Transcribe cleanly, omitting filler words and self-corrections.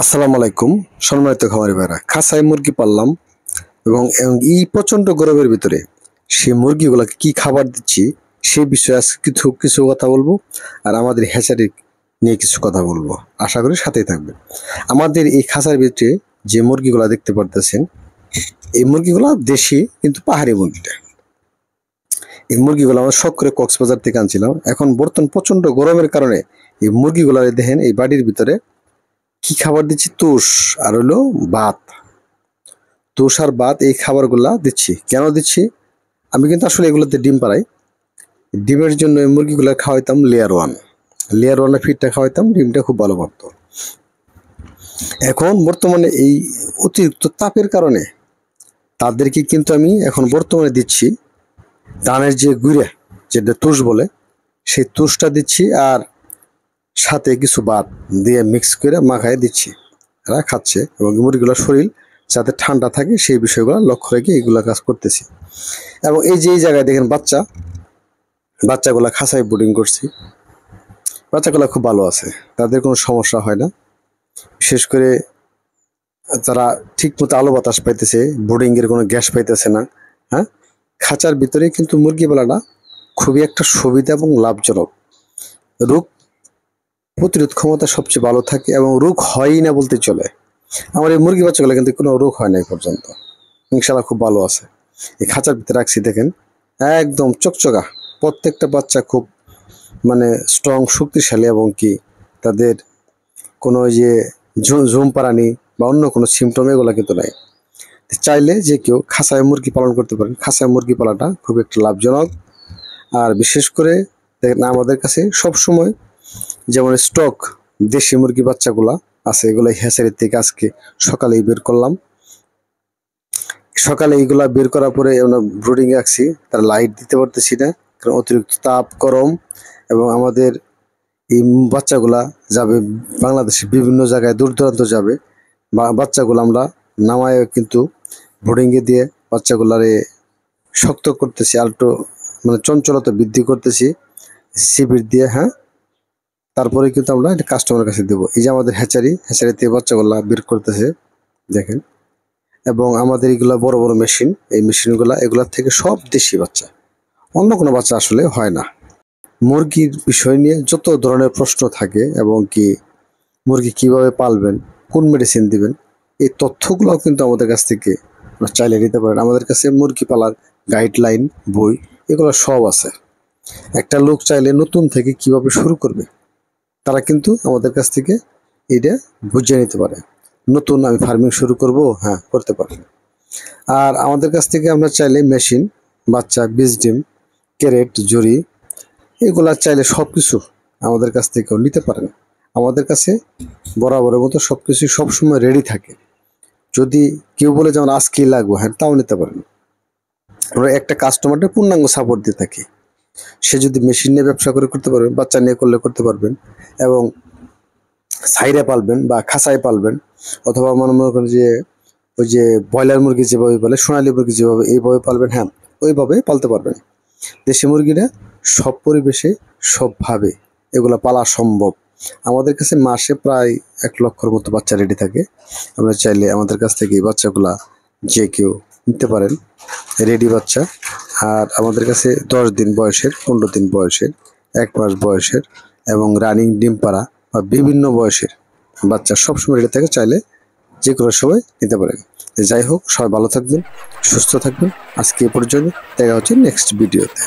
আসসালামু আলাইকুম সম্মানিত খামারি ভাইরা, খাঁচায় মুরগি পাললাম এবং এই প্রচন্ড গরমের ভিতরে সেই মুরগিগুলোকে কি খাবার দিচ্ছি সেই বিষয়ে আজকে কিছু কিছু কথা বলবো। আর আমাদের হ্যাচারি নিয়ে কিছু কথা বলবো, আশা করি সাথেই থাকবেন। আমাদের এই খাঁচার ভিতরে যে মুরগিগুলা দেখতে পারতেছেন, এই মুরগিগুলা দেশি কিন্তু পাহাড়ি মুরগিটা। এই মুরগিগুলো আমরা শখ করে কক্সবাজার থেকে আনছিলাম। এখন বর্তমান প্রচন্ড গরমের কারণে এই মুরগিগুলা দেখেন এই বাড়ির ভিতরে কি খাবার দিচ্ছি, তুষ আর হলো ভাত। তুষ আর ভাত এই খাবারগুলা দিচ্ছি। কেন দিচ্ছি? আমি কিন্তু আসলে এগুলোতে ডিম পাড়াই। ডিমের জন্য এই মুরগিগুলো খাওয়াইতাম লেয়ার ওয়ানের ফিডটা খাওয়াইতাম, ডিমটা খুব ভালো পারতো। এখন বর্তমানে এই অতিরিক্ত তাপের কারণে তাদেরকে কিন্তু আমি এখন বর্তমানে দিচ্ছি ধানের যে গুঁড়ে, যেটা তুষ বলে, সেই তুষটা দিচ্ছি আর সাথে কিছু ভাত দিয়ে মিক্স করে মাখায় দিচ্ছি। এরা খাচ্ছে এবং মুরগিগুলোর শরীর যাতে ঠান্ডা থাকে সেই বিষয়গুলো লক্ষ্য রেখে এইগুলো কাজ করতেছি। এবং এই যে এই জায়গায় দেখেন বাচ্চাগুলো খাঁচায় বোর্ডিং করছি। বাচ্চাগুলো খুব ভালো আছে, তাদের কোনো সমস্যা হয় না। বিশেষ করে তারা ঠিক মতো আলো বাতাস পাইতেছে, বোর্ডিংয়ের কোনো গ্যাস পাইতেছে না। হ্যাঁ, খাঁচার ভিতরে কিন্তু মুরগি পালাটা খুবই একটা সুবিধা এবং লাভজনক। রোগ প্রতিরোধ ক্ষমতা সবচেয়ে ভালো থাকে এবং রোগ হয়ই না বলতে চলে। আমার এই মুরগি বাচ্চাগুলো কিন্তু কোনো রোগ হয় না এই পর্যন্ত, ইনশাল্লাহ খুব ভালো আছে। এই খাঁচার ভিতরে রাখছি দেখেন, একদম চকচকা। প্রত্যেকটা বাচ্চা খুব স্ট্রং, শক্তিশালী এবং কি তাদের কোনো ওই যে ঝুম পাড়ানি বা অন্য কোনো সিমটম এগুলো কিন্তু নাই। চাইলে যে কেউ খাঁচায় মুরগি পালন করতে পারেন। খাঁচায় মুরগি পালাটা খুব একটা লাভজনক। আর বিশেষ করে দেখেন আমাদের কাছে সবসময় যেমন স্টক দেশি মুরগি বাচ্চাগুলা আছে, এগুলো হ্যাচারি থেকে আজকে সকালেই বের করলাম। সকালে এইগুলা বের করার পরে ব্রুডিং রাখছি, তার লাইট দিতে পারতেছি না কারণ অতিরিক্ত তাপ, গরম। এবং আমাদের এই বাচ্চাগুলা যাবে বাংলাদেশে বিভিন্ন জায়গায়, দূর দূরান্ত যাবে। বাচ্চাগুলো আমরা নামায় কিন্তু ব্রুডিংয়ে দিয়ে বাচ্চাগুলারে শক্ত করতেছি, আর একটু চঞ্চলতা বৃদ্ধি করতেছি শিবির দিয়ে। হ্যাঁ, তারপরে কিন্তু আমরা এটা কাস্টমারের কাছে দেবো। এই যে আমাদের হ্যাচারিতে বাচ্চাগুলা বের করতেছে দেখেন। এবং আমাদের এগুলা বড় বড় মেশিন, এই মেশিনগুলা এগুলার থেকে সব দেশি বাচ্চা, অন্য কোনো বাচ্চা আসলে হয় না। মুরগির বিষয় নিয়ে যত ধরনের প্রশ্ন থাকে এবং কি মুরগি কিভাবে পালবেন, কোন মেডিসিন দিবেন, এই তথ্যগুলোও কিন্তু আমাদের কাছ থেকে চাইলে নিতে পারেন। আমাদের কাছে মুরগি পালার গাইডলাইন, বই, এগুলো সব আছে। একটা লোক চাইলে নতুন থেকে কিভাবে শুরু করবে, তারা কিন্তু আমাদের কাছ থেকে এটা বুঝে নিতে পারে। নতুন আমি ফার্মিং শুরু করব, হ্যাঁ করতে পারবেন। আর আমাদের কাছ থেকে আমরা চাইলে মেশিন, বাচ্চা, বীজ, ডিম, ক্যারেট, জরি, এগুলা চাইলে সব কিছু আমাদের কাছ থেকেও নিতে পারেন। আমাদের কাছে বরাবরের মতো সব কিছুই সবসময় রেডি থাকে। যদি কেউ বলে যে আমার আজকেই লাগবে, হ্যাঁ তাও নিতে পারেন। আমরা একটা কাস্টমারদের পূর্ণাঙ্গ সাপোর্ট দিয়ে থাকি। সে যদি মেশিন নিয়ে ব্যবসা করতে পারবেন, বাচ্চা নিয়ে করতে পারবেন, এবং সাইডে পালবেন বা খাঁচায় পালবেন, অথবা মনে করেন যে ওই যে ব্রয়লার মুরগি যেভাবে পালে, সোনালী মুরগি যেভাবে এইভাবে পালবেন, হ্যাঁ ওইভাবে পালতে পারবেন। দেশি মুরগিরা সব পরিবেশে সবভাবে এগুলো পালা সম্ভব। আমাদের কাছে মাসে প্রায় 1 লক্ষর মতো বাচ্চা রেডি থাকে। আমরা চাইলে আমাদের কাছ থেকে এই বাচ্চাগুলা যে কেউ নিতে পারেন, রেডি বাচ্চা। আর আমাদের কাছে 10 দিন বয়সের, 15 দিন বয়সের, 1 মাস বয়সের এবং রানিং ডিম পাড়া বা বিভিন্ন বয়সের বাচ্চা সবসময় রেডি থাকে, চাইলে যে কোনো সময় নিতে পারেন। যাই হোক, সবাই ভালো থাকবেন, সুস্থ থাকবেন। আজকে এ পর্যন্ত, দেখা হচ্ছে নেক্সট ভিডিওতে।